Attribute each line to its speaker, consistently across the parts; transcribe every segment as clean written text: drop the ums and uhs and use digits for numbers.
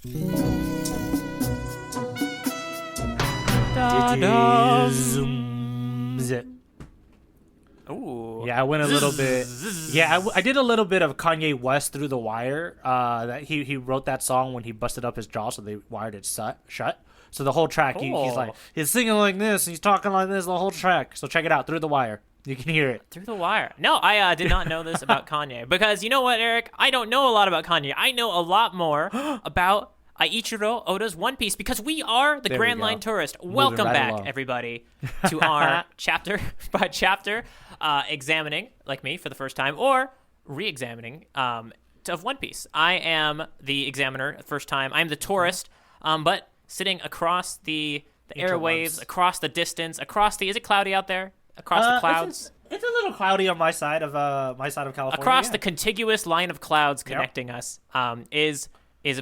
Speaker 1: Ooh.
Speaker 2: Yeah, I went a little bit. Yeah, I did a little bit of Kanye West Through the Wire. That he wrote that song when he busted up his jaw, so they wired it shut. So the whole track, he's singing like this, he's talking like this the whole track. So check it out, Through the Wire. You can hear it.
Speaker 1: Through the Wire. No, I did not know this about Kanye. Because you know what, Eric? I don't know a lot about Kanye. I know a lot more about Eiichiro Oda's One Piece because we are the Grand Line Tourist. Welcome back, everybody, to our chapter by chapter examining, like me, for the first time, or re-examining of One Piece. I am the examiner the first time. I'm the tourist, but sitting across the airwaves, across the distance, is it cloudy out there? Across the clouds?
Speaker 2: It's a little cloudy on my side of California.
Speaker 1: Across the contiguous line of clouds connecting us is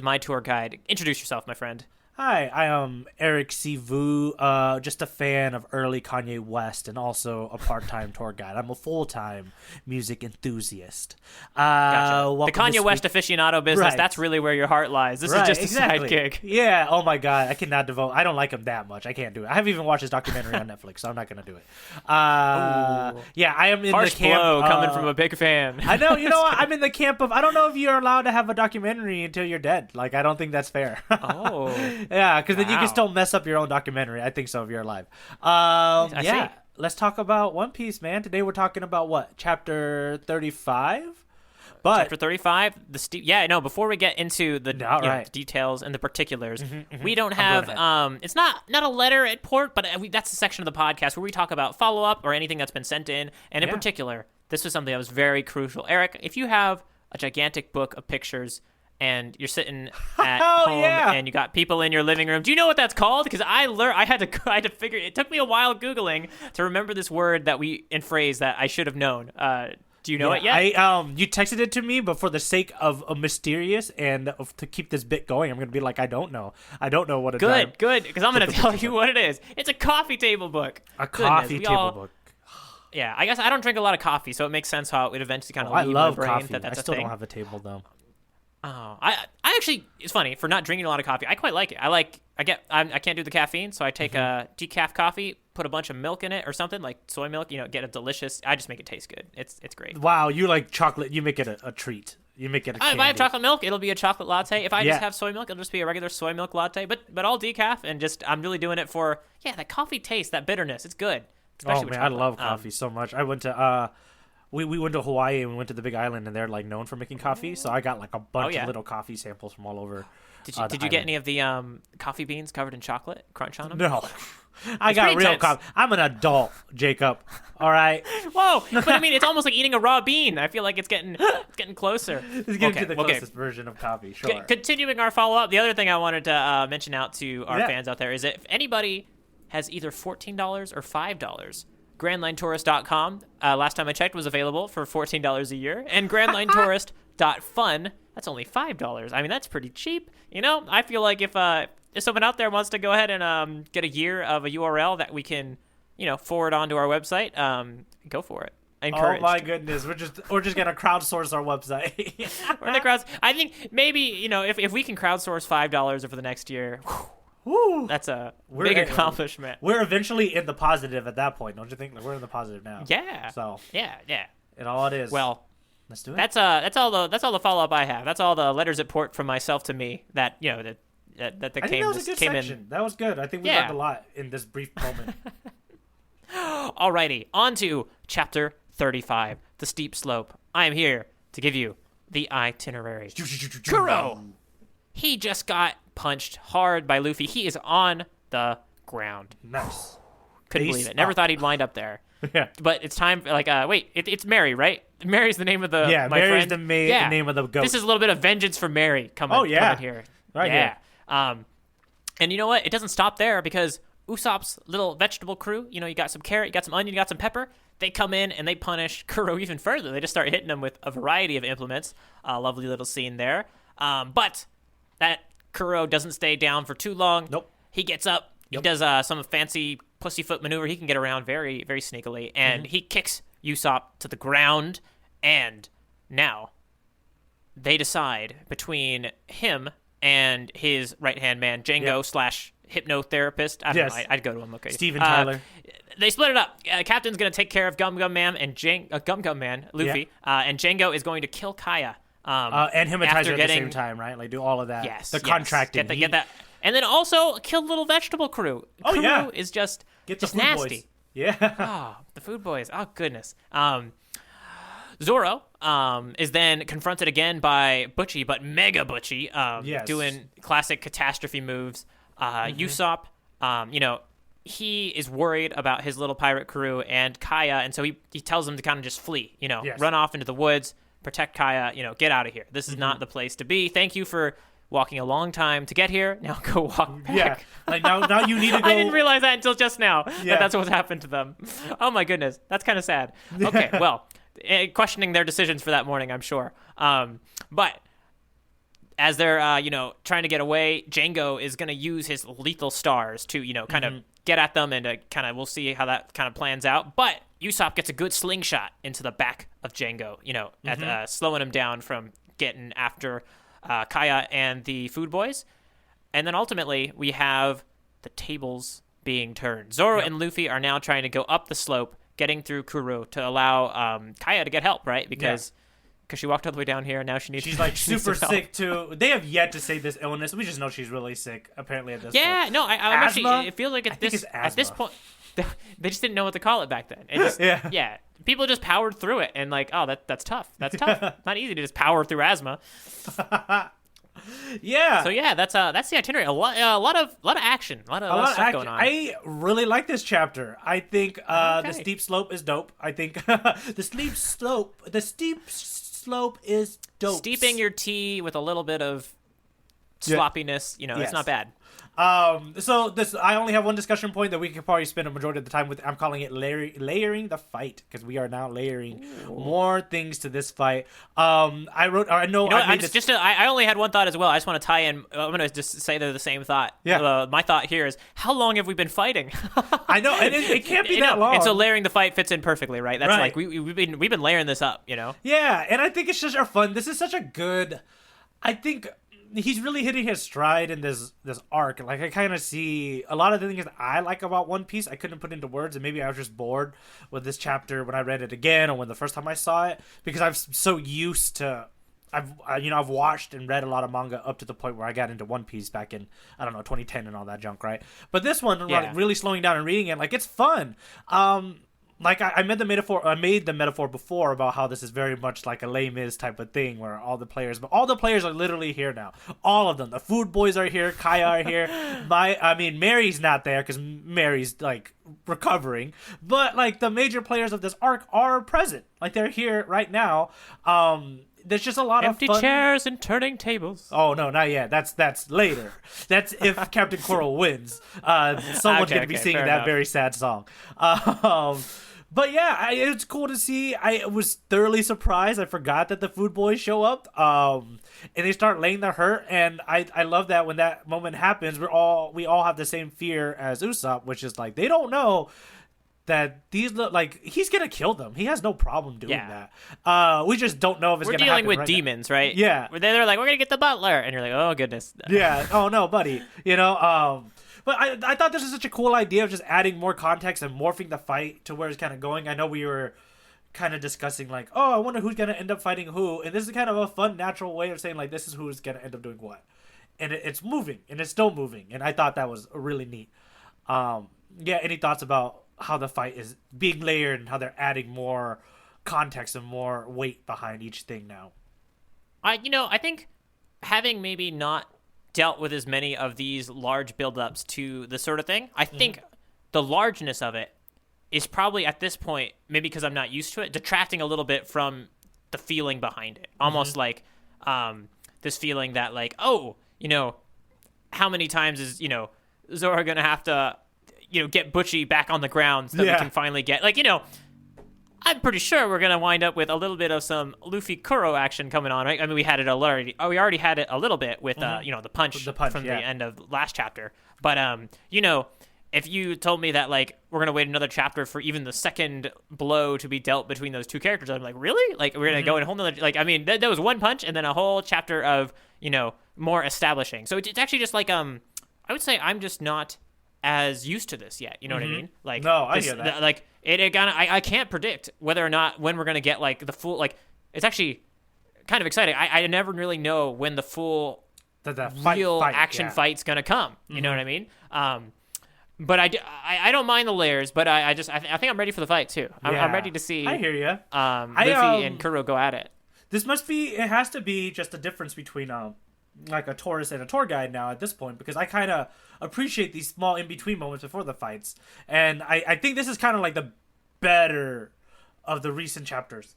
Speaker 1: my tour guide. Introduce yourself, my friend.
Speaker 2: Hi, I am Eric Sivu, just a fan of early Kanye West and also a part-time tour guide. I'm a full-time music enthusiast.
Speaker 1: Gotcha. The Kanye West aficionado business, right. That's really where your heart lies. This is just a side gig.
Speaker 2: Yeah, oh my God, I cannot devote. I don't like him that much. I can't do it. I haven't even watched his documentary on Netflix, so I'm not going to do it. Yeah, I am in
Speaker 1: harsh
Speaker 2: the camp.
Speaker 1: Blow coming from a big fan.
Speaker 2: I know, you know what? I'm in the camp of, I don't know if you're allowed to have a documentary until you're dead. Like, I don't think that's fair.
Speaker 1: Oh.
Speaker 2: Yeah, because then you can still mess up your own documentary. I think so if you're alive. Yeah, let's talk about One Piece, man. Today we're talking about what? Chapter 35?
Speaker 1: Chapter 35. Before we get into the details and the particulars, we don't have it's not a letter at port, but that's the section of the podcast where we talk about follow-up or anything that's been sent in. And in particular, this was something that was very crucial. Eric, if you have a gigantic book of pictures and you're sitting at home and you got people in your living room, do you know what that's called? Because I had to figure. It took me a while Googling to remember this word and phrase that I should have known. Do you know it yet?
Speaker 2: You texted it to me, but for the sake of a mysterious and to keep this bit going, I'm gonna be like, I don't know what it is.
Speaker 1: Good, because I'm gonna tell you what it is. It's a coffee table book.
Speaker 2: Coffee table book.
Speaker 1: Yeah, I guess I don't drink a lot of coffee, so it makes sense how it would eventually kind of leave
Speaker 2: my
Speaker 1: brain
Speaker 2: coffee.
Speaker 1: That's
Speaker 2: I still don't have a table though.
Speaker 1: Oh, I actually, it's funny, for not drinking a lot of coffee, I quite like it. I can't do the caffeine, so I take a decaf coffee, put a bunch of milk in it or something, like soy milk, get a delicious, I just make it taste good. It's great.
Speaker 2: Wow, you like chocolate, you make it a treat. You make it a candy.
Speaker 1: If I have chocolate milk, it'll be a chocolate latte. If I just have soy milk, it'll just be a regular soy milk latte, but all decaf, and just, I'm really doing it for, that coffee taste, that bitterness, it's good. Especially with chocolate.
Speaker 2: I love coffee so much. I went to, We went to Hawaii and we went to the Big Island and they're like known for making coffee. So I got like a bunch of little coffee samples from all over.
Speaker 1: Did you get any of the coffee beans covered in chocolate crunch on them?
Speaker 2: No, I got real coffee. I'm an adult, Jacob. All right.
Speaker 1: Whoa, but I mean, it's almost like eating a raw bean. I feel like it's getting closer.
Speaker 2: It's getting to the closest version of coffee. Sure.
Speaker 1: Continuing our follow up, the other thing I wanted to mention out to our fans out there is that if anybody has either $14 or $5. grandlinetourist.com, last time I checked, was available for $14 a year, and grandlinetourist.fun, that's only $5. I mean, that's pretty cheap. I feel like if someone out there wants to go ahead and get a year of a URL that we can, forward onto our website, go for it. Encouraged.
Speaker 2: Oh my goodness, we're just gonna crowdsource our website.
Speaker 1: We're gonna crowdsource. I think maybe if we can crowdsource $5 over the next year.
Speaker 2: Woo.
Speaker 1: That's a big accomplishment.
Speaker 2: We're eventually in the positive at that point, don't you think? We're in the positive now.
Speaker 1: Yeah.
Speaker 2: So
Speaker 1: yeah.
Speaker 2: And all it is.
Speaker 1: Well,
Speaker 2: let's do it.
Speaker 1: That's all the follow up I have. That's all the letters at port from myself to me that that
Speaker 2: I think that was a good section. That was good. I think we learned a lot in this brief moment.
Speaker 1: Alrighty, on to chapter 35, the steep slope. I am here to give you the itinerary. Kuro! He just got punched hard by Luffy. He is on the ground.
Speaker 2: Nice.
Speaker 1: Couldn't believe it. Never thought he'd wind up there.
Speaker 2: Yeah.
Speaker 1: But it's time, it's Mary, right? Mary's the name of the
Speaker 2: Mary's
Speaker 1: friend.
Speaker 2: the name of the goat.
Speaker 1: This is a little bit of vengeance for Mary coming here.
Speaker 2: Right here.
Speaker 1: And you know what? It doesn't stop there because Usopp's little vegetable crew, you got some carrot, you got some onion, you got some pepper. They come in and they punish Kuro even further. They just start hitting him with a variety of implements. Lovely little scene there. But that Kuro doesn't stay down for too long.
Speaker 2: Nope.
Speaker 1: He gets up. He does some fancy pussyfoot maneuver. He can get around very, very sneakily. And he kicks Usopp to the ground. And now they decide between him and his right-hand man, Django slash hypnotherapist. I don't know. I'd go to him. Okay.
Speaker 2: Steven Tyler.
Speaker 1: They split it up. Captain's going to take care of Gum Gum Man and Luffy, and Django is going to kill Kaya.
Speaker 2: And hypnotize her at the same time, right? Like, do all of that.
Speaker 1: Yes.
Speaker 2: The contracting.
Speaker 1: Get that. And then also kill Little Vegetable Crew. Crew is just nasty.
Speaker 2: Boys. Yeah.
Speaker 1: Oh, the food boys. Oh, goodness. Zoro is then confronted again by Butchie, but Mega Butchie, doing classic catastrophe moves. Usopp, he is worried about his little pirate crew and Kaya, and so he tells them to kind of just flee, run off into the woods, protect Kaya, get out of here. This is not the place to be. Thank you for walking a long time to get here. Now go walk back.
Speaker 2: Yeah, like now you need to go.
Speaker 1: I didn't realize that until just now, that's what's happened to them. Oh my goodness, that's kind of sad. Okay, well, questioning their decisions for that morning, I'm sure. But as they're, trying to get away, Django is going to use his lethal stars to, kind of get at them, and we'll see how that kind of plans out. But Usopp gets a good slingshot into the back of Django, slowing him down from getting after Kaya and the food boys. And then ultimately, we have the tables being turned. Zoro and Luffy are now trying to go up the slope, getting through Kuru to allow Kaya to get help, right? Because she walked all the way down here, and now she's
Speaker 2: like super sick too. They have yet to say this illness. We just know she's really sick. Apparently at this point.
Speaker 1: Yeah, no, I'm actually. It feels like at this point, they just didn't know what to call it back then. It just, people just powered through it, and that's tough. That's tough. Not easy to just power through asthma.
Speaker 2: Yeah.
Speaker 1: So that's the itinerary. A lot of action. A lot of stuff going on.
Speaker 2: I really like this chapter. I think the steep slope is dope. I think the steep slope is dope.
Speaker 1: Steeping your tea with a little bit of sloppiness, it's not bad.
Speaker 2: So this, I only have one discussion point that we could probably spend a majority of the time with. I'm calling it layering the fight, because we are now layering more things to this fight. I
Speaker 1: only had one thought as well. I just want to tie in. I'm going to just say they're the same thought.
Speaker 2: Yeah.
Speaker 1: My thought here is, how long have we been fighting?
Speaker 2: I know, and it can't be that long.
Speaker 1: And so layering the fight fits in perfectly, right? That's like we've been layering this up,
Speaker 2: Yeah, and I think it's just fun. This is such a good. I think he's really hitting his stride in this arc. Like, I kind of see a lot of the things that I like about One Piece I couldn't put into words, and maybe I was just bored with this chapter when I read it again, or when the first time I saw it, because I'm so used to I've watched and read a lot of manga up to the point where I got into One Piece back in 2010 and all that junk, right? But this one, really slowing down and reading it, like, it's fun. Like, I made the metaphor before about how this is very much like a Les Mis type of thing, where all the players are literally here now. All of them. The food boys are here. Kaya are here. Mary's not there because Mary's, like, recovering. But, like, the major players of this arc are present. Like, they're here right now. There's just a lot
Speaker 1: of
Speaker 2: fun.
Speaker 1: Empty chairs and turning tables.
Speaker 2: Oh, no, not yet. That's later. That's if Captain Coral wins. Someone's going to be singing that very sad song. But yeah, it's cool to see. I was thoroughly surprised. I forgot that the food boys show up, and they start laying the hurt. And I love that when that moment happens, we all have the same fear as Usopp, which is like, they don't know that he's gonna kill them. He has no problem doing that. We just don't know if it's gonna happen.
Speaker 1: We're dealing with demons, right?
Speaker 2: Yeah.
Speaker 1: They're like, we're gonna get the butler, and you're like, oh goodness.
Speaker 2: Yeah. Oh no, buddy. But I thought this was such a cool idea of just adding more context and morphing the fight to where it's kind of going. I know we were kind of discussing, like, oh, I wonder who's going to end up fighting who. And this is kind of a fun, natural way of saying, like, this is who's going to end up doing what. And it's moving, and it's still moving. And I thought that was really neat. Any thoughts about how the fight is being layered and how they're adding more context and more weight behind each thing now?
Speaker 1: I think having maybe not dealt with as many of these large buildups to this sort of thing, I think the largeness of it is probably at this point, maybe because I'm not used to it, detracting a little bit from the feeling behind it. Almost like this feeling that, like, oh, how many times is, Zoro going to have to, get Butchie back on the ground so that we can finally get, like, I'm pretty sure we're going to wind up with a little bit of some Luffy Kuro action coming on, right? I mean, we had it already. We already had it a little bit with, the punch from the end of last chapter. But, if you told me that like we're gonna wait another chapter for even the second blow to be dealt between those two characters, I'm like, really? Like we're gonna go in a whole nother like I mean that was one punch and then a whole chapter of more establishing. So it's actually just like I would say I'm just not as used to this yet. You know what I mean? Like
Speaker 2: no, I hear that.
Speaker 1: Like it kind of I can't predict whether or not when we're gonna get like the full like it's actually kind of exciting. I never really know when the full real action fight's gonna come. You know what I mean? But I don't mind the layers, but I think I'm ready for the fight too. I'm ready to see.
Speaker 2: I hear you.
Speaker 1: Luffy and Kuro go at it.
Speaker 2: It has to be just a difference between like a tourist and a tour guide now at this point, because I kind of appreciate these small in between moments before the fights, and I think this is kind of like the better of the recent chapters.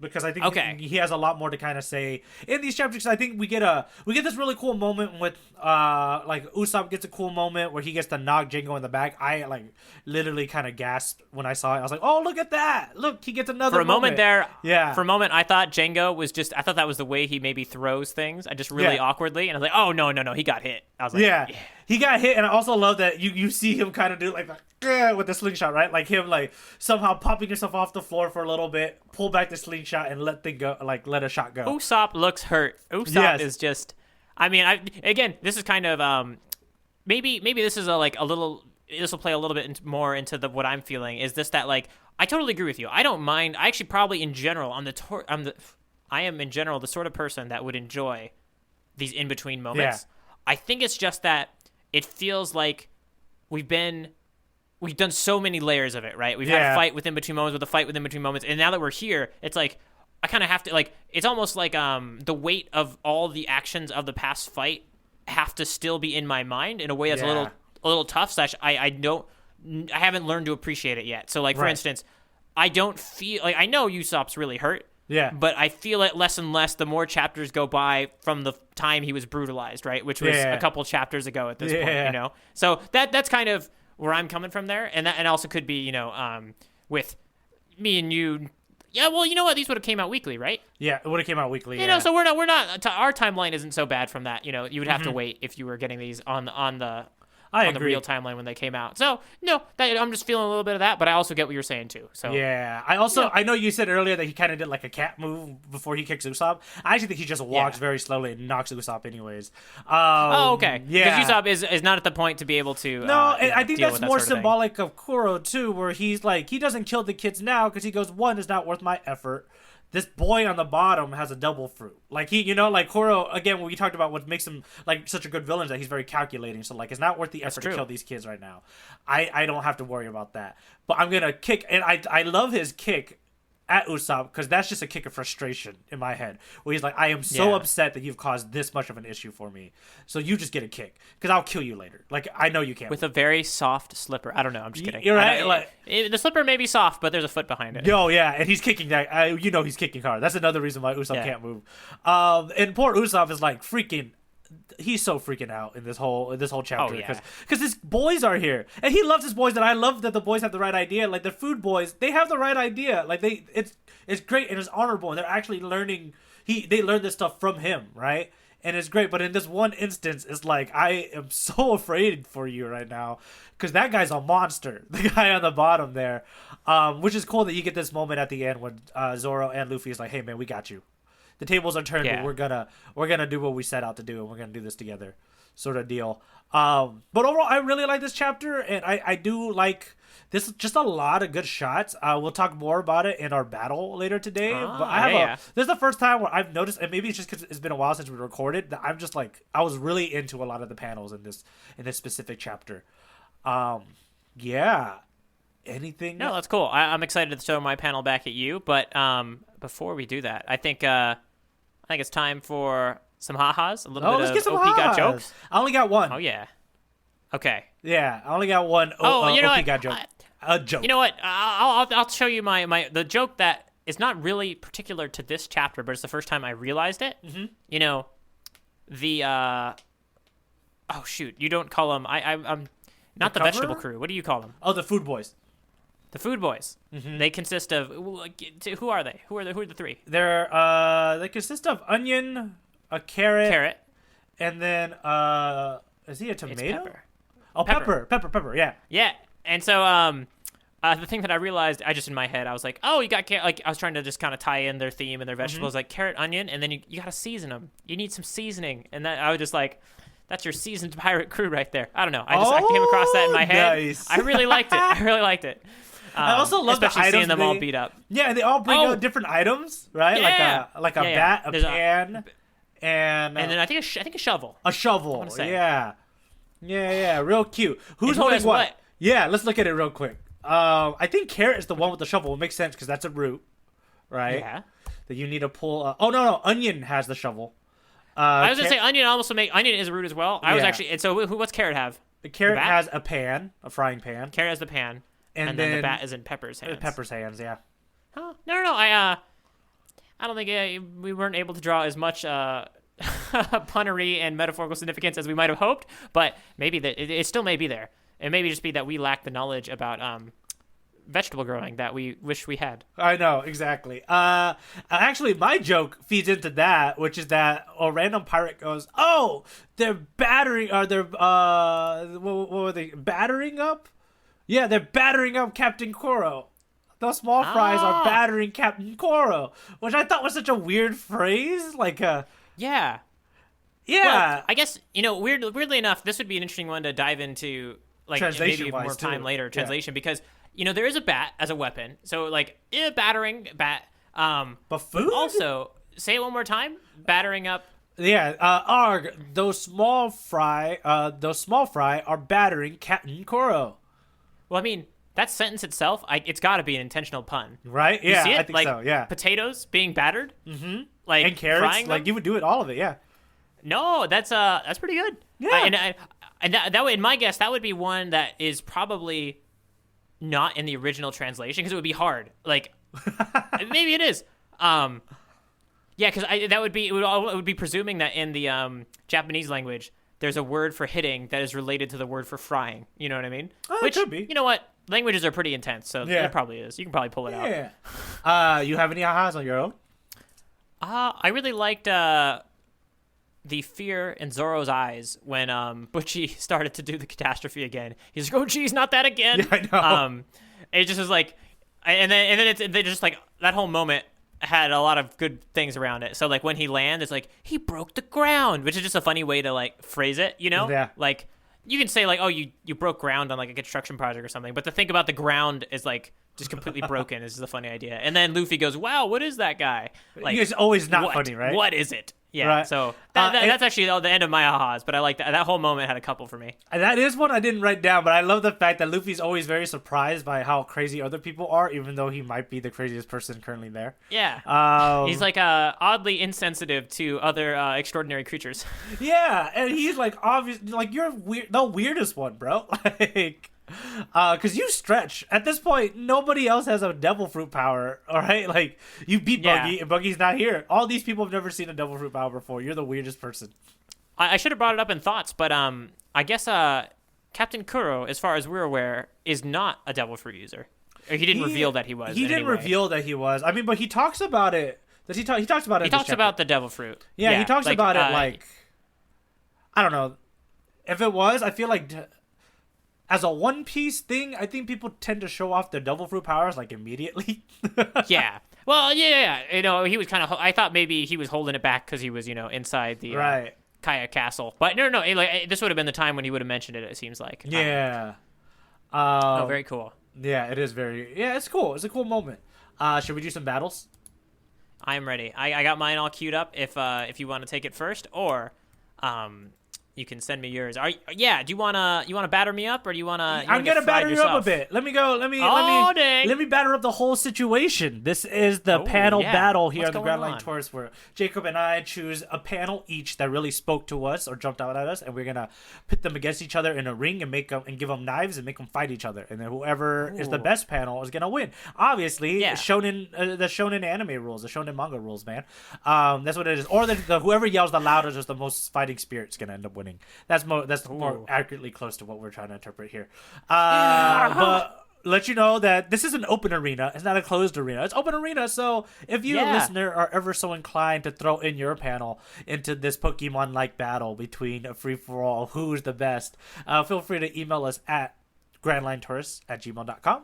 Speaker 2: Because I think he has a lot more to kind of say in these chapters. I think we get this really cool moment with like Usopp gets a cool moment where he gets to knock Django in the back. I like literally kind of gasped when I saw it. I was like, oh, look at that! Look, he gets another.
Speaker 1: For a moment there,
Speaker 2: yeah.
Speaker 1: For a moment, I thought Django was I thought that was the way he maybe throws things. I just really awkwardly, and I was like, oh no, he got hit. I was like, yeah.
Speaker 2: He got hit, and I also love that you see him kind of do like with the slingshot, right? Like him like somehow popping himself off the floor for a little bit, pull back the slingshot, and let a shot go.
Speaker 1: Usopp looks hurt. Usopp is just. I mean, again, this is kind of maybe this is this will play a little bit more into what I'm feeling. Is this that like I totally agree with you. I don't mind. I actually probably in general I am in general the sort of person that would enjoy these in between moments. Yeah. I think it's just that it feels like we've done so many layers of it, right? We've had a fight within between moments with a fight within between moments, and now that we're here, it's like I kind of have to like. It's almost like the weight of all the actions of the past fight have to still be in my mind in a way that's a little tough. I haven't learned to appreciate it yet. So like for instance, I don't feel like I know Usopp's really hurt.
Speaker 2: Yeah.
Speaker 1: But I feel it less and less the more chapters go by from the time he was brutalized, right? Which was a couple chapters ago at this point, So that's kind of where I'm coming from there. And that also could be, with me and you. Yeah, well, you know what? These would have came out weekly, right?
Speaker 2: Yeah, it would have came out weekly.
Speaker 1: So we're not our timeline isn't so bad from that. You would have to wait if you were getting these on the real timeline when they came out. So no, I'm just feeling a little bit of that, but I also get what you're saying too. So
Speaker 2: yeah, I know you said earlier that he kind of did like a cat move before he kicks Usopp. I actually think he just walks very slowly and knocks Usopp anyways.
Speaker 1: Okay. Yeah, because Usopp is not at the point to be able to.
Speaker 2: No, and I think that's more symbolic of Kuro too, where he's like he doesn't kill the kids now because he goes, one is not worth my effort. This boy on the bottom has a double fruit. Like like Kuro, again, when we talked about what makes him like such a good villain is that he's very calculating. So like it's not worth the effort to kill these kids right now. I don't have to worry about that. But I'm gonna kick, and I love his kick at Usopp because that's just a kick of frustration in my head where he's like, I am so upset that you've caused this much of an issue for me, so you just get a kick because I'll kill you later. Like I know you can't
Speaker 1: with a very soft slipper. I don't know, I'm just kidding.
Speaker 2: You're right.
Speaker 1: The slipper may be soft, but there's a foot behind it.
Speaker 2: And he's kicking that. He's kicking hard. That's another reason why Usopp can't move. And poor Usopp is like freaking. He's so freaking out in this whole chapter because his boys are here and he loves his boys, and I love that the boys have the right idea. Like the food boys, they have the right idea. Like it's great and it's honorable, and they're actually learning. They learned this stuff from him, right? And it's great. But in this one instance, it's like I am so afraid for you right now because that guy's a monster. The guy on the bottom there, which is cool that you get this moment at the end when Zoro and Luffy is like, "Hey man, we got you. The tables are turned, but we're gonna do what we set out to do, and we're gonna do this together," sort of deal. But overall, I really like this chapter, and I do like this. Just a lot of good shots. We'll talk more about it in our battle later today. But this is the first time where I've noticed, and maybe it's just because it's been a while since we recorded, that I'm just like I was really into a lot of the panels in this specific chapter. Anything?
Speaker 1: No, that's cool. I'm excited to throw my panel back at you, but before we do that, I think it's time for some ha-has. A little bit of OP got jokes.
Speaker 2: I only got one.
Speaker 1: Oh yeah. Okay.
Speaker 2: Yeah, I only got one. OP got joke. A joke.
Speaker 1: You know what? I'll show you the joke that is not really particular to this chapter, but it's the first time I realized it. Mm-hmm. Oh shoot! You don't call them. I'm not the vegetable crew. What do you call them?
Speaker 2: Oh, the food boys.
Speaker 1: The food boys. Mm-hmm. They consist of who are they? Who are the three?
Speaker 2: They consist of onion, a carrot, and then is he a tomato?
Speaker 1: It's pepper.
Speaker 2: Oh, pepper. Yeah.
Speaker 1: Yeah. And so the thing that I realized, in my head, I was like, oh, you got carrot. Like, I was trying to just kind of tie in their theme and their vegetables, like carrot, onion, and then you got to season them. You need some seasoning. And I was just like, that's your seasoned pirate crew right there. I don't know. I came across that in my head.
Speaker 2: Nice.
Speaker 1: I really liked it.
Speaker 2: I also love the
Speaker 1: especially
Speaker 2: items
Speaker 1: seeing them all beat up.
Speaker 2: Yeah, they all bring out different items, right?
Speaker 1: Yeah.
Speaker 2: Like a bat, a pan, and
Speaker 1: then I think a shovel.
Speaker 2: A shovel. Yeah. Real cute. Who's holding what? Yeah, let's look at it real quick. I think carrot is the one with the shovel. It makes sense because that's a root, right?
Speaker 1: Yeah.
Speaker 2: That you need to pull. Oh no, onion has the shovel.
Speaker 1: I was gonna say onion onion is a root as well. I was actually, and so what's carrot have?
Speaker 2: The carrot has a pan, a frying pan.
Speaker 1: Carrot has the pan, and then the bat is in Pepper's hands.
Speaker 2: Pepper's hands, yeah.
Speaker 1: Huh? No. I don't think we weren't able to draw as much punnery and metaphorical significance as we might have hoped, but maybe it still may be there. It may just be that we lack the knowledge about vegetable growing that we wish we had.
Speaker 2: I know, exactly. Actually, my joke feeds into that, which is that a random pirate goes, "Oh, they're battering. What were they battering up? Yeah, they're battering up Captain Koro. Those small fries are battering Captain Koro," which I thought was such a weird phrase.
Speaker 1: Yeah. Well, I guess weirdly enough, this would be an interesting one to dive into, like maybe more time later translation because. There is a bat as a weapon. So, battering, bat.
Speaker 2: But food?
Speaker 1: Also, say it one more time. Battering up.
Speaker 2: Yeah, arg, those small fry are battering Captain Koro.
Speaker 1: Well, I mean, that sentence itself, it's got to be an intentional pun.
Speaker 2: Right?
Speaker 1: You see it?
Speaker 2: I think so, yeah.
Speaker 1: Potatoes being battered.
Speaker 2: Mm-hmm.
Speaker 1: And
Speaker 2: carrots, you would do it, all of it, yeah.
Speaker 1: No, that's pretty good.
Speaker 2: Yeah.
Speaker 1: And that way, in my guess, that would be one that is probably not in the original translation because it would be hard. Maybe it is. Because it would be presuming that in the Japanese language there's a word for hitting that is related to the word for frying. You know what I mean?
Speaker 2: Which, it could be.
Speaker 1: You know what? Languages are pretty intense, so it probably is. You can probably pull it out.
Speaker 2: Yeah. You have any ahas on your own?
Speaker 1: I really liked the fear in Zoro's eyes when Butchie started to do the catastrophe again. He's like, "Oh, geez, not that again."
Speaker 2: Yeah, I know.
Speaker 1: It just was like, and then they just like that whole moment had a lot of good things around it. So when he lands, it's like he broke the ground, which is just a funny way to phrase it,
Speaker 2: Yeah.
Speaker 1: You can say oh, you broke ground on a construction project or something, but to think about the ground is just completely broken is a funny idea. And then Luffy goes, "Wow, what is that guy?"
Speaker 2: It's always not funny, right?
Speaker 1: What is it? Yeah,
Speaker 2: right.
Speaker 1: So that's actually the end of my ahas, but I like that. That whole moment had a couple for me.
Speaker 2: That is one I didn't write down, but I love the fact that Luffy's always very surprised by how crazy other people are, even though he might be the craziest person currently there.
Speaker 1: Yeah. He's oddly insensitive to other extraordinary creatures.
Speaker 2: Yeah, and he's obviously you're the weirdest one, bro. Because you stretch. At this point, nobody else has a devil fruit power, all right? You beat Buggy, and Buggy's not here. All these people have never seen a devil fruit power before. You're the weirdest person.
Speaker 1: I should have brought it up in thoughts, but I guess Captain Kuro, as far as we're aware, is not a devil fruit user. He didn't reveal that he was.
Speaker 2: He didn't reveal that he was. I mean, but he talks about it. Does he talk? He talks about it.
Speaker 1: He talks about the devil fruit.
Speaker 2: Yeah, he talks about it I don't know. If it was, I feel like. As a One Piece thing, I think people tend to show off their devil fruit powers immediately.
Speaker 1: Yeah. Well, yeah. He was kind of. I thought maybe he was holding it back because he was, inside the Kaya Castle. But no. This would have been the time when he would have mentioned it. It seems like.
Speaker 2: Yeah.
Speaker 1: Very cool.
Speaker 2: Yeah, it is very. Yeah, it's cool. It's a cool moment. Should we do some battles?
Speaker 1: I am ready. I got mine all queued up. If you want to take it first, or you can send me yours. Do you wanna batter me up, or do you wanna?
Speaker 2: I'm gonna batter you up a bit. Let me batter up the whole situation. This is the panel battle here on the Grand Line Tourist, where Jacob and I choose a panel each that really spoke to us or jumped out at us, and we're gonna pit them against each other in a ring and give them knives and make them fight each other. And then whoever is the best panel is gonna win. Obviously, the shonen anime rules, the shonen manga rules, man. That's what it is. Or whoever yells the loudest is the most fighting spirit's gonna end up winning. That's more accurately close to what we're trying to interpret here. But let you know that this is an open arena. It's not a closed arena. It's open arena. So if you, listener, are ever so inclined to throw in your panel into this Pokemon-like battle between a free-for-all, who's the best, feel free to email us at grandlinetourist@gmail.com.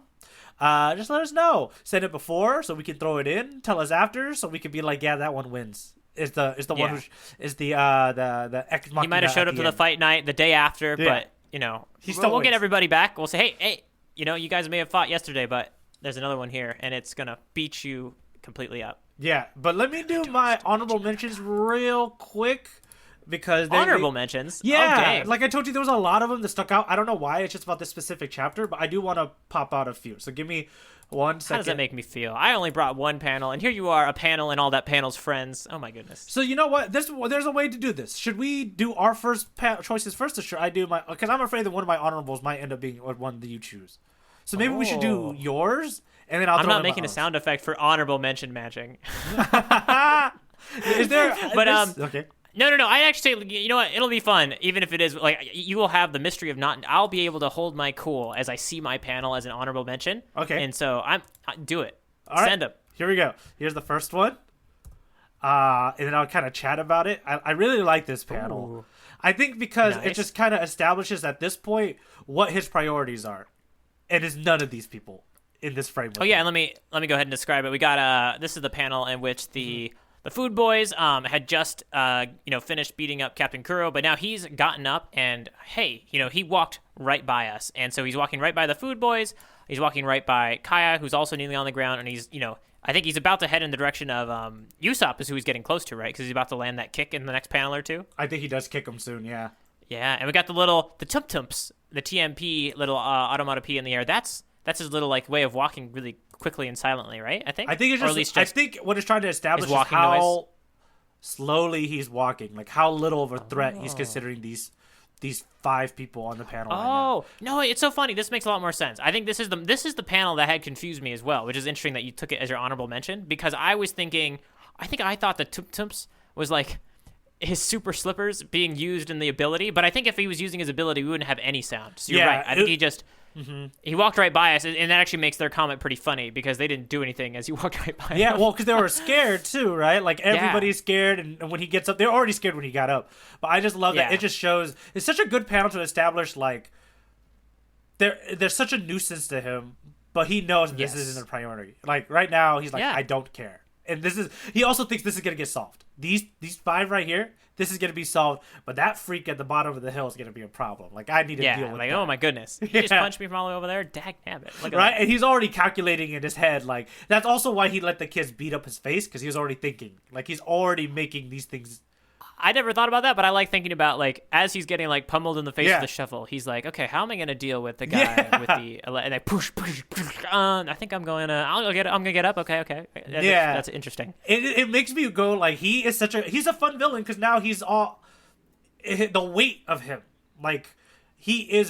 Speaker 2: Just let us know. Send it before so we can throw it in. Tell us after so we can be like, yeah, that one wins. Is the one who is the ex machina.
Speaker 1: He might have showed up to the fight night the day after, but we'll get everybody back. We'll say, hey, you guys may have fought yesterday, but there's another one here, and it's gonna beat you completely up.
Speaker 2: Yeah, but let me do my honorable mentions real quick. Because
Speaker 1: honorable mentions?
Speaker 2: Yeah, like I told you, there was a lot of them that stuck out. I don't know why, it's just about this specific chapter, but I do want to pop out a few. So give me 1 second.
Speaker 1: How does that make me feel? I only brought one panel, and here you are, a panel and all that panel's friends. Oh my goodness.
Speaker 2: So you know what? There's a way to do this. Should we do our first choices first, or should I do my... Because I'm afraid that one of my honorables might end up being one that you choose. So maybe we should do yours, and then I'm
Speaker 1: not making a sound effect for honorable mention matching.
Speaker 2: Is there...
Speaker 1: But,
Speaker 2: okay.
Speaker 1: No. I actually, you know what? It'll be fun, even if it is like you will have the mystery of not. I'll be able to hold my cool as I see my panel as an honorable mention.
Speaker 2: Okay.
Speaker 1: And so I do it.
Speaker 2: All right.
Speaker 1: Send them.
Speaker 2: Here we go. Here's the first one. And then I'll kind of chat about it. I really like this panel.
Speaker 1: Ooh.
Speaker 2: I think because
Speaker 1: Nice.
Speaker 2: it just kind of establishes at this point what his priorities are, and it's none of these people in this framework.
Speaker 1: Oh yeah, and let me go ahead and describe it. We got this is the panel in which the Food Boys had just finished beating up Captain Kuro, but now he's gotten up and hey, he walked right by us, and so he's walking right by the Food Boys. He's walking right by Kaya, who's also kneeling on the ground, and he's I think he's about to head in the direction of Usopp is who he's getting close to, right? Because he's about to land that kick in the next panel or two.
Speaker 2: I think he does kick him soon. Yeah.
Speaker 1: Yeah, and we got the tumps, the TMP little automata in the air. That's his little like way of walking really quickly and silently, right? I think
Speaker 2: it's just, I think what it's trying to establish is how
Speaker 1: noise.
Speaker 2: Slowly he's walking, like how little of a threat he's considering these 5 people on the panel.
Speaker 1: Oh no, it's so funny. This makes a lot more sense. I think this is the panel that had confused me as well, which is interesting that you took it as your honorable mention because I was thinking, I thought the tumps was like his super slippers being used in the ability, but I think if he was using his ability, we wouldn't have any sound. So you're right. I think he just. Mm-hmm. He walked right by us, and that actually makes their comment pretty funny because they didn't do anything as he walked right by.
Speaker 2: Yeah, well, because they were scared too, right? Like everybody's scared, and when he gets up, they're already scared when he got up. But I just love that it just shows it's such a good panel to establish like there's such a nuisance to him, but he knows this isn't a priority. Like right now, he's like, I don't care, and he also thinks this is gonna get solved. These 5 right here. This is going to be solved, but that freak at the bottom of the hill is going to be a problem. Like, I need to deal with that.
Speaker 1: Oh my goodness. He just punched me from all the way over there? Dag nabbit. Look at
Speaker 2: right?
Speaker 1: that.
Speaker 2: And he's already calculating in his head. Like, that's also why he let the kids beat up his face, because he was already thinking. Like, he's already making these things.
Speaker 1: I never thought about that, but I like thinking about, like, as he's getting, like, pummeled in the face with the shovel, he's like, okay, how am I going to deal with the guy with the... And I push. I think I'm going to... I'm going to get up. Okay. That's interesting.
Speaker 2: It makes me go, like, he's a fun villain, because now he's all... The weight of him, like he's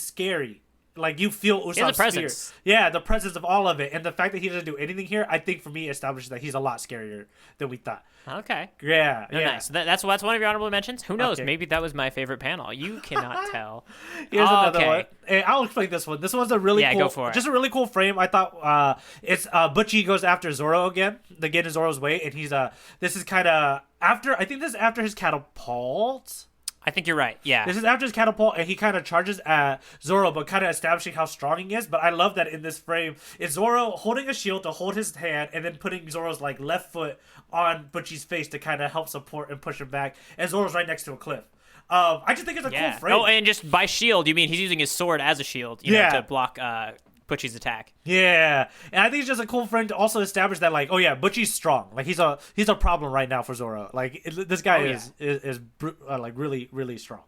Speaker 2: scary. Like you feel Usopp's
Speaker 1: presence.
Speaker 2: fear. Yeah, the presence of all of it, and the fact that he doesn't do anything here, I think for me establishes that he's a lot scarier than we thought.
Speaker 1: Okay.
Speaker 2: Yeah.
Speaker 1: Nice. That's one of your honorable mentions. Who knows? Okay. Maybe that was my favorite panel. You cannot tell.
Speaker 2: Here's another one. Hey, I'll explain this one. This one's a really cool.
Speaker 1: Go for it.
Speaker 2: Just a really cool frame. I thought it's Butchie goes after Zoro again. They get in Zoro's way, and he's this is kind of after. I think this is after his catapult.
Speaker 1: I think you're right. Yeah.
Speaker 2: This is after his catapult, and he kind of charges at Zoro, but kind of establishing how strong he is. But I love that in this frame, it's Zoro holding a shield to hold his hand, and then putting Zoro's like left foot on Butchie's face to kind of help support and push him back. And Zoro's right next to a cliff. I just think it's a cool frame.
Speaker 1: Oh, and just by shield, you mean he's using his sword as a shield, to block Butchie's attack.
Speaker 2: Yeah, and I think it's just a cool frame to also establish that, like, oh yeah, Butchie's strong. Like he's a problem right now for Zoro. Like this guy is like really really strong.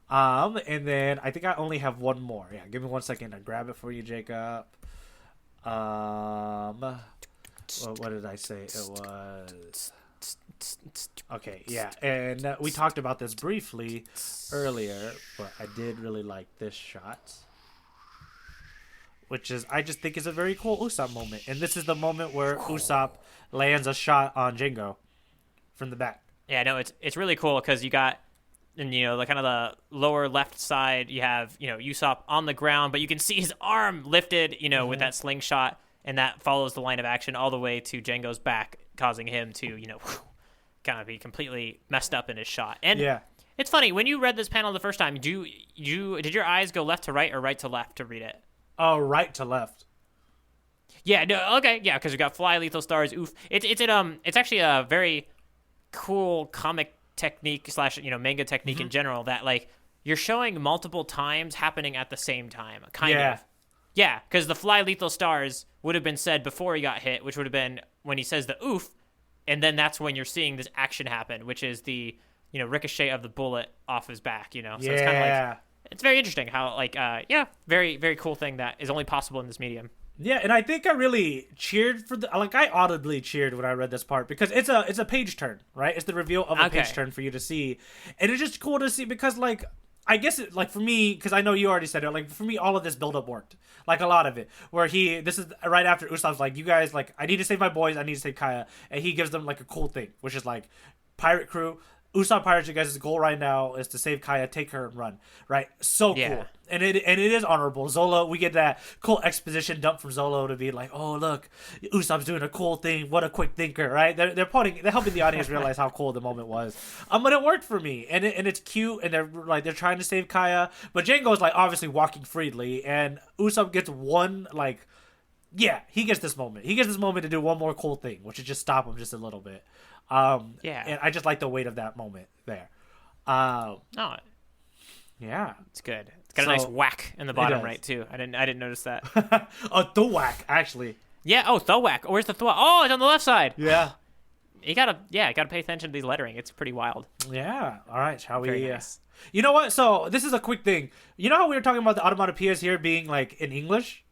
Speaker 2: And then I think I only have one more. Yeah, give me 1 second to grab it for you, Jacob. What did I say? It was okay. Yeah, and we talked about this briefly earlier, but I did really like this shot. Which is, I just think is a very cool Usopp moment. And this is the moment where Usopp lands a shot on Jingo from the back.
Speaker 1: Yeah, no, it's really cool because you got and the kind of the lower left side, you have Usopp on the ground, but you can see his arm lifted, with that slingshot, and that follows the line of action all the way to Django's back, causing him to kind of be completely messed up in his shot. And it's funny, when you read this panel the first time, did your eyes go left to right or right to left to read it?
Speaker 2: Oh, right to left.
Speaker 1: Yeah, no, okay, yeah, because you got fly, lethal stars, oof. It's actually a very cool comic technique / manga technique in general, that like you're showing multiple times happening at the same time, kind of. Yeah, because the fly, lethal stars would have been said before he got hit, which would have been when he says the oof, and then that's when you're seeing this action happen, which is the ricochet of the bullet off his back. So it's kind of like, it's very interesting how very, very cool thing that is only possible in this medium.
Speaker 2: Yeah, and I think I really cheered for I audibly cheered when I read this part, because it's a page turn, right? It's the reveal of a page turn for you to see, and it's just cool to see because I guess for me, because I know you already said it, for me all of this build-up worked, a lot of it, where this is right after Usopp's you guys, I need to save my boys, I need to save Kaya, and he gives them a cool thing, which is pirate crew. Usopp Pirates, you guys' goal right now is to save Kaya, take her, and run. Right? So cool. And it is honorable. Zolo, we get that cool exposition dump from Zolo to be oh, look, Usopp's doing a cool thing. What a quick thinker, right? They're helping the audience realize how cool the moment was. But it worked for me. And it's cute, and they're trying to save Kaya. But Django's obviously walking freely, and Usopp gets one, he gets this moment. He gets this moment to do one more cool thing, which is just stop him just a little bit. And I just like the weight of that moment there. Yeah,
Speaker 1: it's good. It's got a nice whack in the bottom right too. I didn't notice that.
Speaker 2: The whack actually.
Speaker 1: Yeah. Oh, the whack. Where's the thwack? Oh, it's on the left side.
Speaker 2: Yeah.
Speaker 1: You gotta pay attention to these lettering. It's pretty wild.
Speaker 2: Yeah. All right. Shall we?
Speaker 1: Very nice.
Speaker 2: You know what? So this is a quick thing. You know how we were talking about the onomatopoeias here being in English?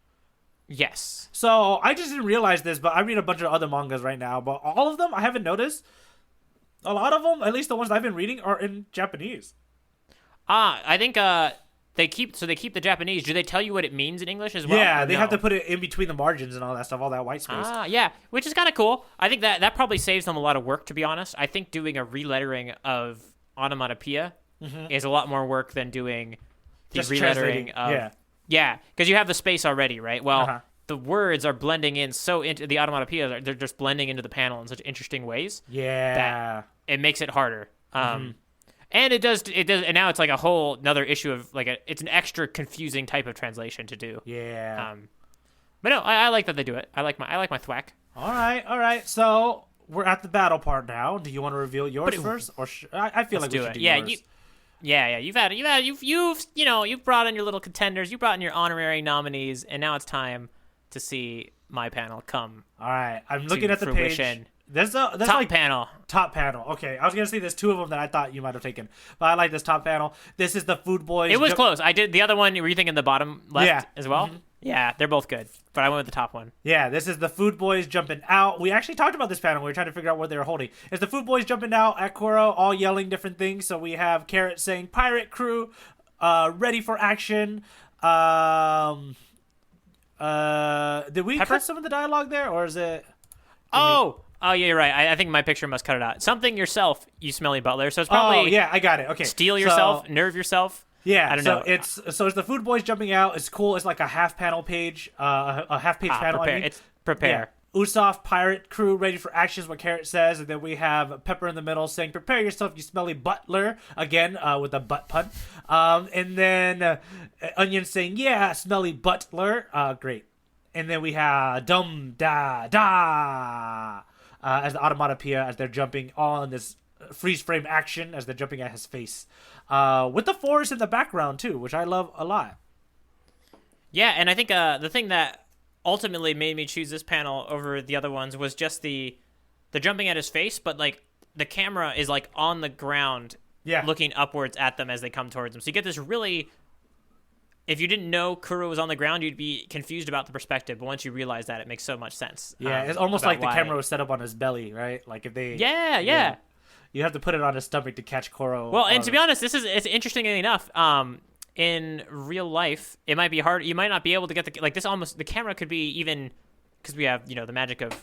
Speaker 1: Yes.
Speaker 2: So I just didn't realize this, but I read a bunch of other mangas right now, but all of them I haven't noticed. A lot of them, at least the ones I've been reading, are in Japanese.
Speaker 1: I think they keep the Japanese. Do they tell you what it means in English as well?
Speaker 2: Yeah, they have to put it in between the margins and all that stuff, all that white space.
Speaker 1: Yeah, which is kind of cool. I think that probably saves them a lot of work, to be honest. I think doing a relettering of onomatopoeia is a lot more work than doing the
Speaker 2: just
Speaker 1: relettering of... Yeah, because you have the space already, right? Well, the words are blending in so into the onomatopoeia, they're just blending into the panel in such interesting ways.
Speaker 2: Yeah.
Speaker 1: That it makes it harder. And it does, and now it's a whole another issue of it's an extra confusing type of translation to do.
Speaker 2: Yeah.
Speaker 1: But no, I like that they do it. I like my thwack.
Speaker 2: All right. So we're at the battle part now. Do you want to reveal yours first, or I feel like we should do yours. You've brought in your little contenders, you brought in your honorary nominees, and now it's time to see my panel come. All right, I'm looking at the
Speaker 1: fruition.
Speaker 2: Page. There's
Speaker 1: top panel.
Speaker 2: Top panel. Okay, I was gonna say there's two of them that I thought you might have taken, but I like this top panel. This is the Food Boys.
Speaker 1: It was close. I did the other one. Were you thinking the bottom left as well? Yeah, they're both good, but I went with the top one.
Speaker 2: Yeah, this is the Food Boys jumping out. We actually talked about this panel. We were trying to figure out what they were holding. It's the Food Boys jumping out at Kuro, all yelling different things. So we have Carrot saying, "Pirate crew, ready for action." Did we cut some of the dialogue there, or is it?
Speaker 1: Oh, yeah, you're right. I think my picture must cut it out. Something yourself, you smelly butler. So it's probably.
Speaker 2: Oh yeah, I got it. Okay.
Speaker 1: Steal yourself, nerve yourself.
Speaker 2: Yeah,
Speaker 1: I don't know.
Speaker 2: It's the Food Boys jumping out. It's cool. It's like a half panel page, a half page panel.
Speaker 1: Prepare. It's prepare.
Speaker 2: Yeah. Usopp, pirate crew, ready for action is what Carrot says, and then we have Pepper in the middle saying, "Prepare yourself, you smelly butler," again with a butt pun. And then Onion saying, "Yeah, smelly butler." Great. And then we have dum da da as the onomatopoeia as they're jumping on this freeze frame action as they're jumping at his face. With the forest in the background too, which I love a lot.
Speaker 1: Yeah, and I think the thing that ultimately made me choose this panel over the other ones was just the jumping at his face, but the camera is on the ground, looking upwards at them as they come towards him. So you get this really. If you didn't know Kuro was on the ground, you'd be confused about the perspective. But once you realize that, it makes so much sense.
Speaker 2: Yeah, it's almost like the camera was set up on his belly, right? If they.
Speaker 1: Yeah.
Speaker 2: You have to put it on his stomach to catch Kuro.
Speaker 1: Well, and to be honest, it's interestingly enough. In real life, it might be hard. You might not be able to get the camera could be even because we have the magic of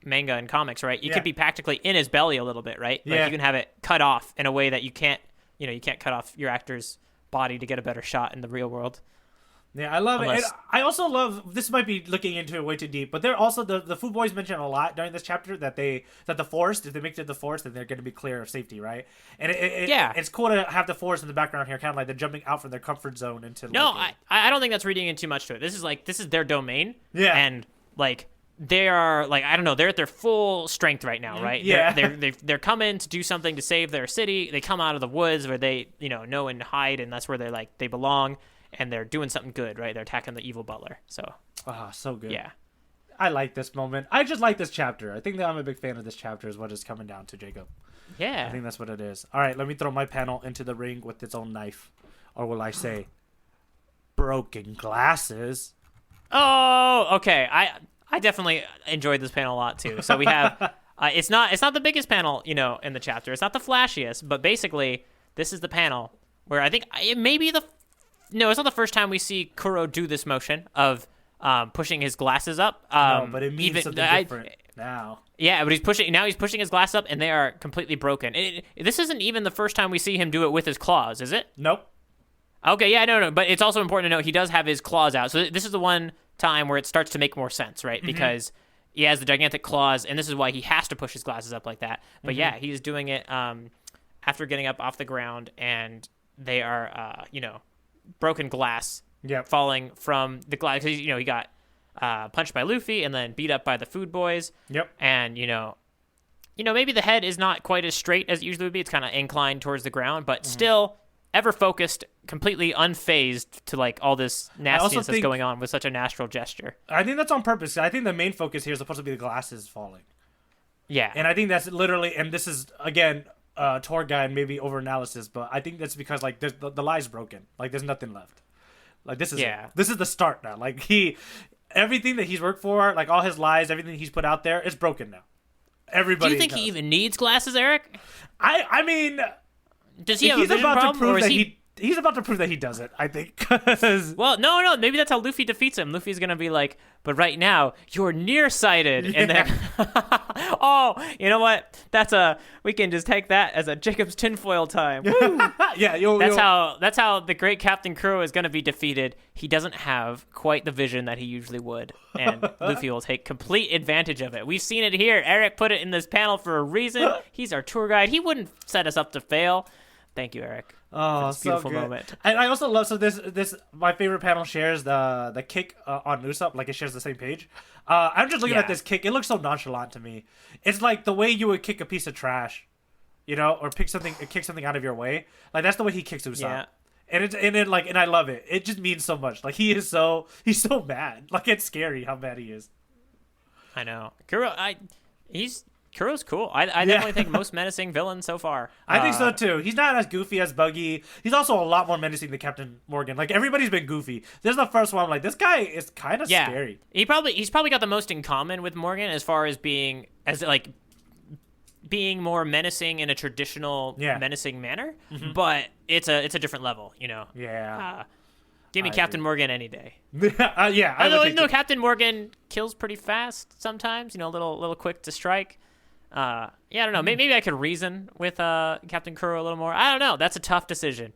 Speaker 1: manga and comics, right? You could be practically in his belly a little bit, right? You can have it cut off in a way that you can't you can't cut off your actor's body to get a better shot in the real world.
Speaker 2: Yeah, I love it. And I also love, this might be looking into it way too deep, but they're also, the Food Boys mention a lot during this chapter that the forest, if they make it to the forest, then they're going to be clear of safety, right? And it's cool to have the forest in the background here, kind of like they're jumping out from their comfort zone into.
Speaker 1: No, I don't think that's reading in too much to it. This is their domain. Yeah. And like they are like, I don't know, they're at their full strength right now, right?
Speaker 2: Yeah.
Speaker 1: They're coming to do something to save their city. They come out of the woods where they know and hide, and that's where they belong. And they're doing something good, right? They're attacking the evil butler. So,
Speaker 2: so good.
Speaker 1: Yeah,
Speaker 2: I like this moment. I just like this chapter. I think that I'm a big fan of this chapter. Is what it's coming down to, Jacob.
Speaker 1: Yeah,
Speaker 2: I think that's what it is. All right, let me throw my panel into the ring with its own knife, or will I say, broken glasses?
Speaker 1: Oh, okay. I definitely enjoyed this panel a lot too. So we have, it's not the biggest panel, in the chapter. It's not the flashiest, but basically this is the panel where I think it may be no, it's not the first time we see Kuro do this motion of pushing his glasses up.
Speaker 2: No, but it means something different now.
Speaker 1: Yeah, but he's pushing his glass up, and they are completely broken. This isn't even the first time we see him do it with his claws, is it?
Speaker 2: Nope.
Speaker 1: Okay, yeah, no, but it's also important to note he does have his claws out. So this is the one time where it starts to make more sense, right? Because he has the gigantic claws, and this is why he has to push his glasses up like that. But yeah, he's doing it after getting up off the ground, and they are, broken glass falling from the glass. He got punched by Luffy and then beat up by the Food Boys.
Speaker 2: Yep.
Speaker 1: And, maybe the head is not quite as straight as it usually would be. It's kind of inclined towards the ground, but still ever focused, completely unfazed to like all this nastiness that's going on with such a natural gesture.
Speaker 2: I think that's on purpose. I think the main focus here is supposed to be the glasses falling.
Speaker 1: Yeah.
Speaker 2: And I think that's literally, and this is, again, tour guide maybe over analysis, but I think that's because like there's the lie's broken, like there's nothing left, like this is this is the start now, like everything that he's worked for, like all his lies, everything he's put out there is broken now. Everybody.
Speaker 1: Do you think he even needs glasses, Eric?
Speaker 2: I mean,
Speaker 1: does he have a vision problem, or is
Speaker 2: he's about to prove that he doesn't, I think.
Speaker 1: Well, no, maybe that's how Luffy defeats him. Luffy's gonna be like, but right now you're nearsighted, and then oh, you know what? We can just take that as a Jacob's tinfoil time. Woo! That's how the great Captain Kuro is gonna be defeated. He doesn't have quite the vision that he usually would, and Luffy will take complete advantage of it. We've seen it here. Eric put it in this panel for a reason. He's our tour guide. He wouldn't set us up to fail. Thank you, Eric.
Speaker 2: Oh,
Speaker 1: this beautiful
Speaker 2: so good.
Speaker 1: Moment.
Speaker 2: And I also love, so this my favorite panel shares the kick on Usopp, like it shares the same page. I'm just looking at this kick. It looks so nonchalant to me. It's like the way you would kick a piece of trash, or kick something out of your way. Like that's the way he kicks Usopp. Yeah. And I love it. It just means so much. Like he's so mad. Like it's scary how mad he is.
Speaker 1: I know. Kuro's cool. I definitely think most menacing villain so far.
Speaker 2: I think so too. He's not as goofy as Buggy. He's also a lot more menacing than Captain Morgan. Like everybody's been goofy. This is the first one. I'm like, this guy is kind of scary.
Speaker 1: He's probably got the most in common with Morgan as far as being more menacing in a traditional menacing manner. But it's a different level.
Speaker 2: Yeah.
Speaker 1: Give me Captain Morgan any day.
Speaker 2: Although
Speaker 1: Captain Morgan kills pretty fast sometimes. A little quick to strike. I don't know. Maybe I could reason with Captain Kuro a little more. I don't know. That's a tough decision.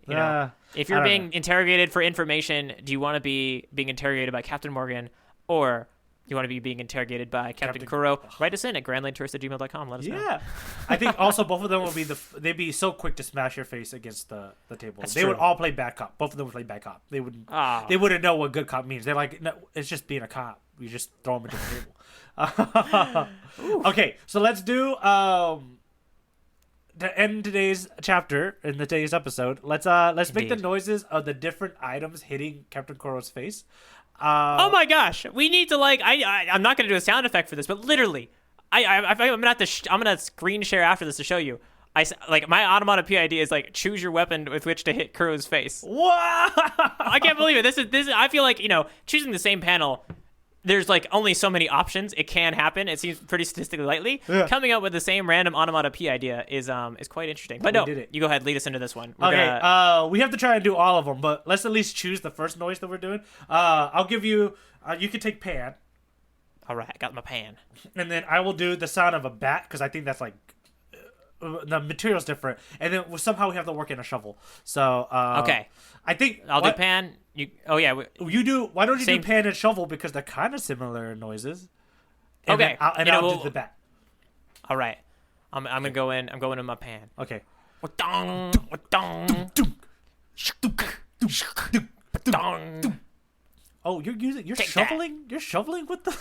Speaker 1: If you're being interrogated for information, do you want to be being interrogated by Captain Morgan, or do you want to be being interrogated by Captain Kuro? Write us in at grandlinetourist@gmail.com. Let us know. Yeah,
Speaker 2: I think also both of them would be they'd be so quick to smash your face against the table.
Speaker 1: That's
Speaker 2: they
Speaker 1: true.
Speaker 2: would all play bad cop. Both of them would play bad cop. They wouldn't. They wouldn't know what good cop means. They're like, no, it's just being a cop. You just throw them into the table. Okay, so let's do to end today's chapter in today's episode. Let's make the noises of the different items hitting Captain Kuro's face.
Speaker 1: Oh my gosh, we need to I'm not gonna do a sound effect for this, but literally, I'm gonna screen share after this to show you. My onomatopoeia idea is choose your weapon with which to hit Kuro's face.
Speaker 2: What?
Speaker 1: I can't believe it. This is. I feel like choosing the same panel. There's only so many options. It can happen. It seems pretty statistically likely. Yeah. Coming up with the same random onomatopoeia idea is quite interesting. But you go ahead, lead us into this one.
Speaker 2: We have to try and do all of them, but let's at least choose the first noise that we're doing. I'll give you. You can take pan.
Speaker 1: All right, I got my pan.
Speaker 2: And then I will do the sound of a bat because I think that's the material's different, and then somehow we have to work in a shovel. So
Speaker 1: okay,
Speaker 2: I think
Speaker 1: I'll do pan. You
Speaker 2: you do. Why don't you
Speaker 1: same,
Speaker 2: do pan and shovel because they're kind of similar noises.
Speaker 1: And
Speaker 2: okay, I'll do the bat.
Speaker 1: All right, I'm gonna go in. I'm going in my pan.
Speaker 2: Okay. Oh, you're shoveling. You're shoveling with the.